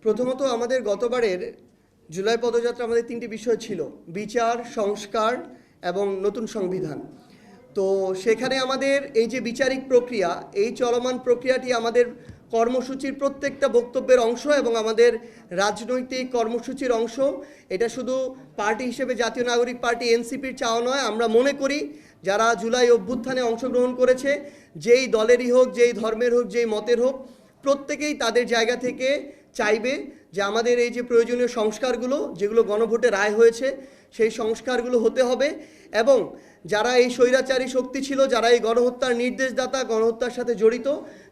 প্রথমত আমাদের গতবারের জুলাই পদযাত্রা আমাদের তিনটি বিষয় ছিল: বিচার, সংস্কার এবং নতুন সংবিধান। তো সেখানে আমাদের এই যে বিচারিক প্রক্রিয়া, এই চলমান প্রক্রিয়াটি আমাদের কর্মসূচির প্রত্যেকটা বক্তব্যের অংশ এবং আমাদের রাজনৈতিক কর্মসূচির অংশ। এটা শুধু পার্টি হিসেবে জাতীয় নাগরিক পার্টি এনসিপির চাওয়া নয়। আমরা মনে করি যারা জুলাই অভ্যুত্থানে অংশগ্রহণ করেছে, যেই দলেরই হোক, যেই ধর্মের হোক, যেই মতের হোক, প্রত্যেকেই তাদের জায়গা থেকে চাইবে যে আমাদের এই যে প্রয়োজনীয় সংস্কারগুলো, যেগুলো গণভোটে রায় হয়েছে, সেই সংস্কারগুলো হতে হবে এবং যারা এই স্বৈরাচারী শক্তি ছিল, যারা এই গণহত্যার নির্দেশদাতা, গণহত্যার সাথে জড়িত,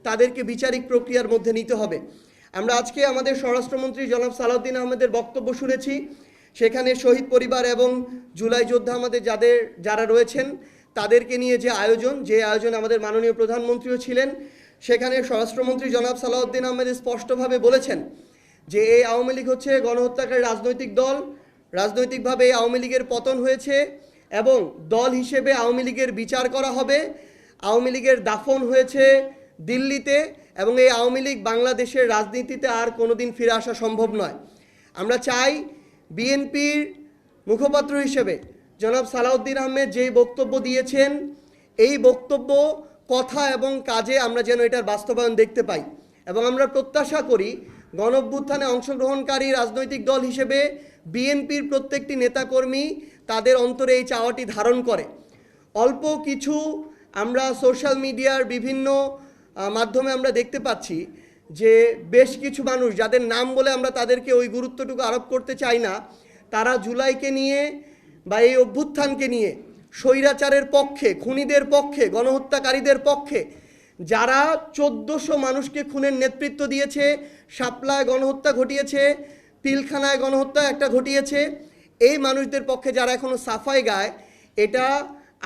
তাদেরকে বিচারিক প্রক্রিয়ার মধ্যে নিতে হবে। আমরা আজকে আমাদের স্বরাষ্ট্রমন্ত্রী জনাব সালাউদ্দিন আহমেদের বক্তব্য শুনেছি। সেখানে শহীদ পরিবার এবং জুলাই যোদ্ধা আমাদের যারা রয়েছেন তাদেরকে নিয়ে যে আয়োজন আমাদের মাননীয় প্রধানমন্ত্রীও ছিলেন। সেখানে স্বরাষ্ট্রমন্ত্রী জনাব সালাউদ্দিন আহমেদ স্পষ্টভাবে বলেছেন যে এই আওয়ামী লীগ হচ্ছে গণহত্যাকারী রাজনৈতিক দল, রাজনৈতিকভাবে এই আওয়ামী লীগের পতন হয়েছে এবং দল হিসেবে আওয়ামী লীগের বিচার করা হবে। আওয়ামী লীগের দাফন হয়েছে দিল্লিতে এবং এই আওয়ামী লীগ বাংলাদেশের রাজনীতিতে আর কোনোদিন ফিরে আসা সম্ভব নয়। আমরা চাই বিএনপির মুখপাত্র হিসেবে জনাব সালাউদ্দিন আহমেদ যেই বক্তব্য দিয়েছেন, এই বক্তব্য, কথা এবং কাজে আমরা যেন এটার বাস্তবায়ন দেখতে পাই এবং আমরা প্রত্যাশা করি গণঅভ্যুত্থানে অংশগ্রহণকারী রাজনৈতিক দল হিসেবে বিএনপির প্রত্যেকটি নেতাকর্মী তাদের অন্তরে এই চাওয়াটি ধারণ করে। অল্প কিছু আমরা সোশ্যাল মিডিয়ার বিভিন্ন মাধ্যমে আমরা দেখতে পাচ্ছি যে বেশ কিছু মানুষ, যাদের নাম বলে আমরা তাদেরকে ওই গুরুত্বটুকু আরোপ করতে চাই না, তারা জুলাইকে নিয়ে বা এই অভ্যুত্থানকে নিয়ে স্বৈরাচারের পক্ষে, খুনিদের পক্ষে, গণহত্যাকারীদের পক্ষে, যারা 1400 মানুষকে খুনের নেতৃত্ব দিয়েছে, শাপলায় গণহত্যা ঘটিয়েছে, পিলখানায় গণহত্যা একটা ঘটিয়েছে, এই মানুষদের পক্ষে যারা এখনও সাফাই গায়, এটা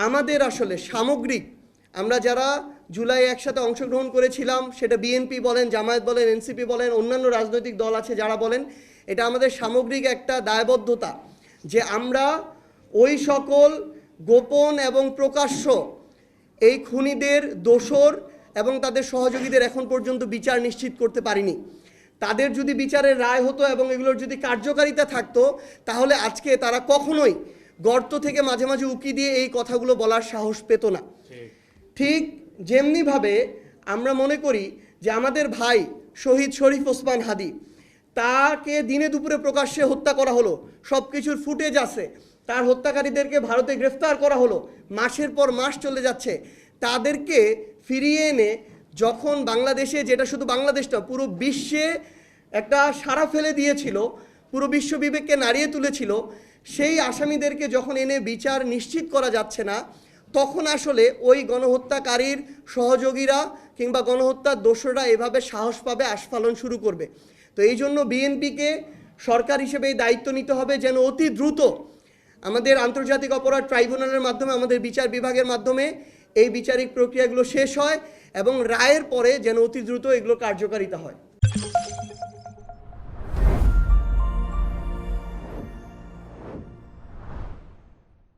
আমাদের আসলে সামগ্রিক, আমরা যারা জুলাই একসাথে অংশগ্রহণ করেছিলাম, সেটা বিএনপি বলেন, জামায়াত বলেন, এনসিপি বলেন, অন্যান্য রাজনৈতিক দল আছে যারা বলেন, এটা আমাদের সামগ্রিক একটা দায়বদ্ধতা যে আমরা ওই সকল গোপন এবং প্রকাশ্য এই খুনিদের দোসর এবং তাদের সহযোগীদের এখন পর্যন্ত বিচার নিশ্চিত করতে পারিনি। তাদের যদি বিচারের রায় হতো এবং এগুলোর যদি কার্যকারিতা থাকতো, তাহলে আজকে তারা কখনোই গর্ত থেকে মাঝে মাঝে উকি দিয়ে এই কথাগুলো বলার সাহস পেত না। ঠিক যেমনিভাবে আমরা মনে করি যে আমাদের ভাই শহীদ শরীফ ওসমান হাদি, তাকে দিনে দুপুরে প্রকাশ্যে হত্যা করা হলো, সব কিছুর ফুটেজ আছে, তার হত্যাকারীদেরকে ভারতে গ্রেফতার করা হলো, মাসের পর মাস চলে যাচ্ছে, তাদেরকে ফিরিয়ে এনে যখন বাংলাদেশে, যেটা শুধু বাংলাদেশ না, পুরো বিশ্বে একটা সাড়া ফেলে দিয়েছিল, পুরো বিশ্ব বিবেককে নাড়িয়ে তুলেছিল, সেই আসামিদেরকে যখন এনে বিচার নিশ্চিত করা যাচ্ছে না, তখন আসলে ওই গণহত্যাকারীর সহযোগীরা কিংবা গণহত্যার দোষরা এভাবে সাহস পাবে, আস্ফালন শুরু করবে। তো এই জন্য বিএনপিকে সরকার হিসেবে এই দায়িত্ব নিতে হবে যেন অতি দ্রুত আমাদের আন্তর্জাতিক অপরাধ ট্রাইব্যুনালের মাধ্যমে, আমাদের বিচার বিভাগের মাধ্যমে এই বিচারিক প্রক্রিয়াগুলো শেষ হয় এবং রায়ের পরে যেন অতি দ্রুত এগুলো কার্যকারিতা হয়।